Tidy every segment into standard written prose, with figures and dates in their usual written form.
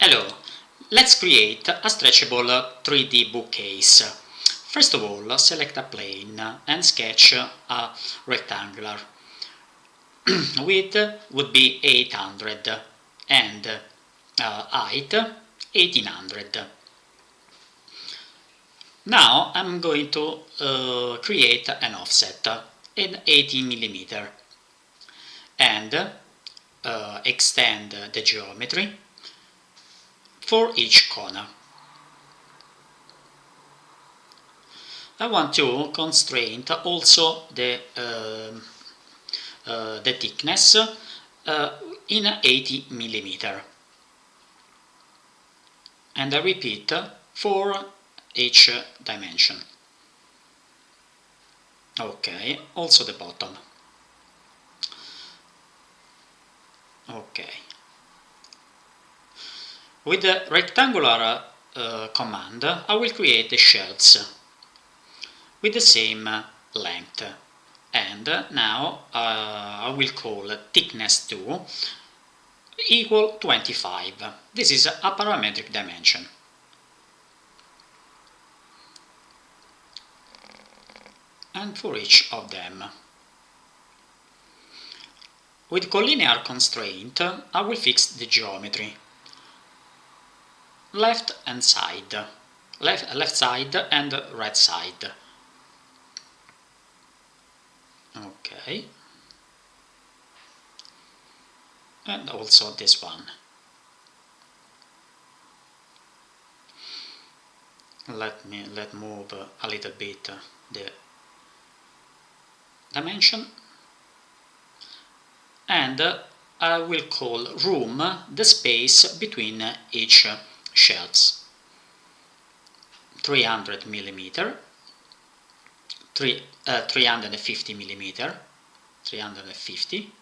Hello, let's create a stretchable 3D bookcase. First of all, select a plane and sketch a rectangular. Width would be 800 and height 1800. Now I'm going to create an offset in 80 mm and extend the geometry for each corner. I want to constrain also the thickness in 80 mm, and I repeat for each dimension. Okay, also the bottom. Okay. With the rectangular command, I will create the shelves with the same length, and now I will call thickness 2 equal 25. This is a parametric dimension. And for each of them. With collinear constraint, I will fix the geometry. Left side and right side. Okay. And also this one. Let move a little bit the dimension, and I will call room the space between each shelves. 300 mm, 350 mm, 350,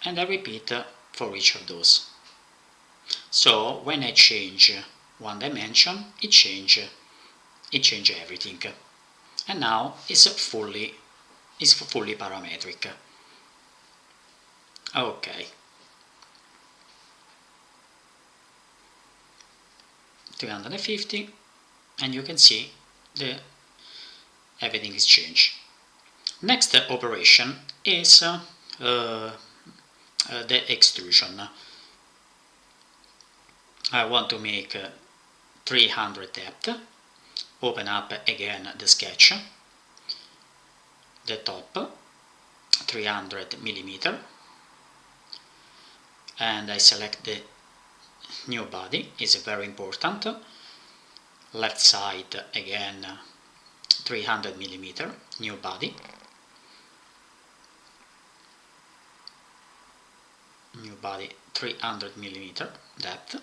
and I repeat for each of those. So when I change one dimension, it change everything, and now it's fully parametric. Okay. 350, and you can see everything is changed. Next operation is the extrusion. I want to make 300 depth. Open up again the sketch, the top 300 mm, and I select the new body, is very important. Left side again 300 mm, new body. New body 300 mm depth.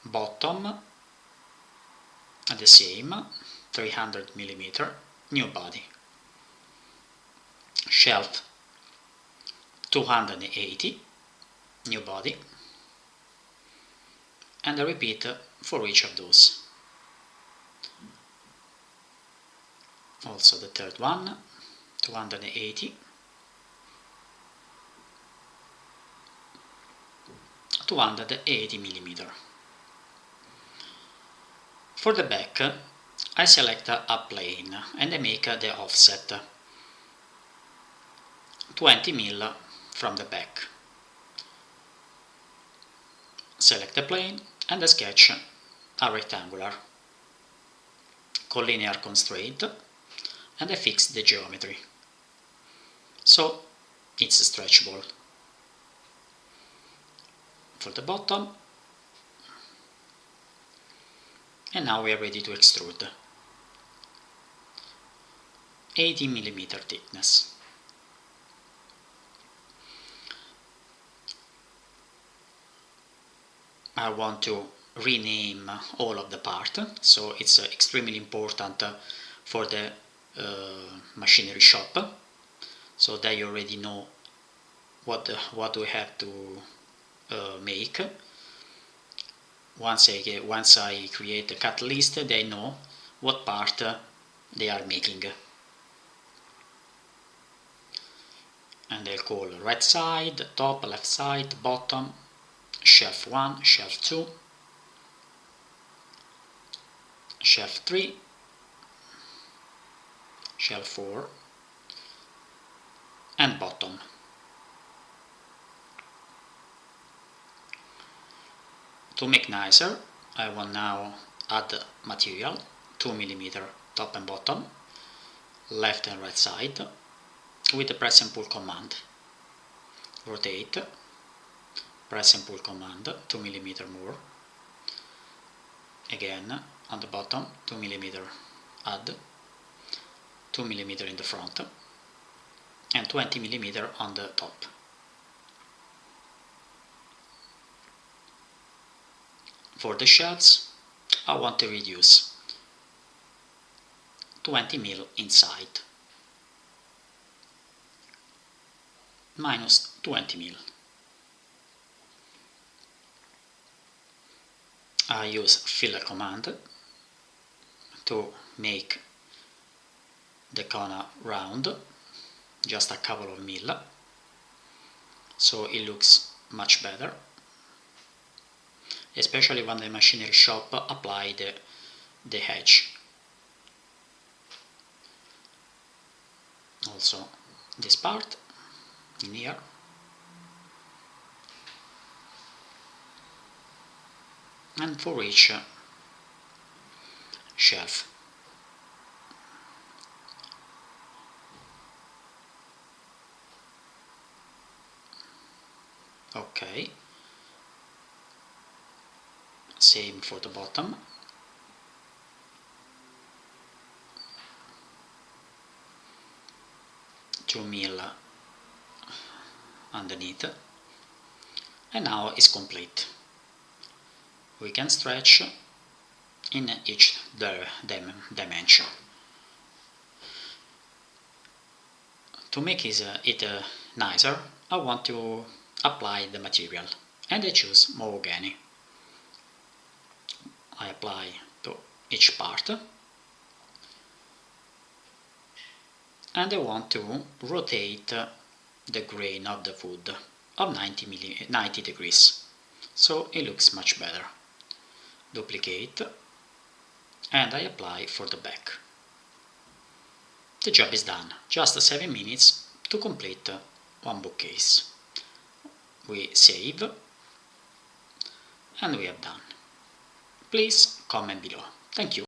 Bottom the same 300 mm, new body. Shelf 280, new body, and I repeat for each of those. Also the third one, 280, 280 mm. For the back, I select a plane and I make the offset 20 mm from the back. Select the plane and I sketch a rectangular. Collinear constraint, and I fix the geometry. So it's stretchable. For the bottom, and now we are ready to extrude. 80 mm thickness. I want to rename all of the part, so it's extremely important for the machinery shop, so they already know what we have to make. Once I create a cut list, they know what part they are making. And they'll call right side, top, left side, bottom, shelf 1, shelf 2, shelf 3, shelf 4, and bottom. To make nicer, I will now add material, 2 mm top and bottom, left and right side, with the press and pull command. Rotate, press and pull command, 2 mm more. Again, on the bottom, 2 mm add, 2 mm in the front, and 20 mm on the top. For the shelves, I want to reduce 20 mm inside, minus 20 mm. I use filler command to make the corner round, just a couple of mil, so it looks much better, especially when the machinery shop apply the edge. Also this part in here. And for each shelf. Okay, same for the bottom. Two mil underneath, and now it's complete. We can stretch in each dimension. To make it nicer, I want to apply the material, and I choose mahogany. I apply to each part, and I want to rotate the grain of the wood of 90 degrees, so it looks much better. Duplicate, and I apply for the back. The job is done, just 7 minutes to complete one bookcase. We save, and we have done. Please comment below. Thank you.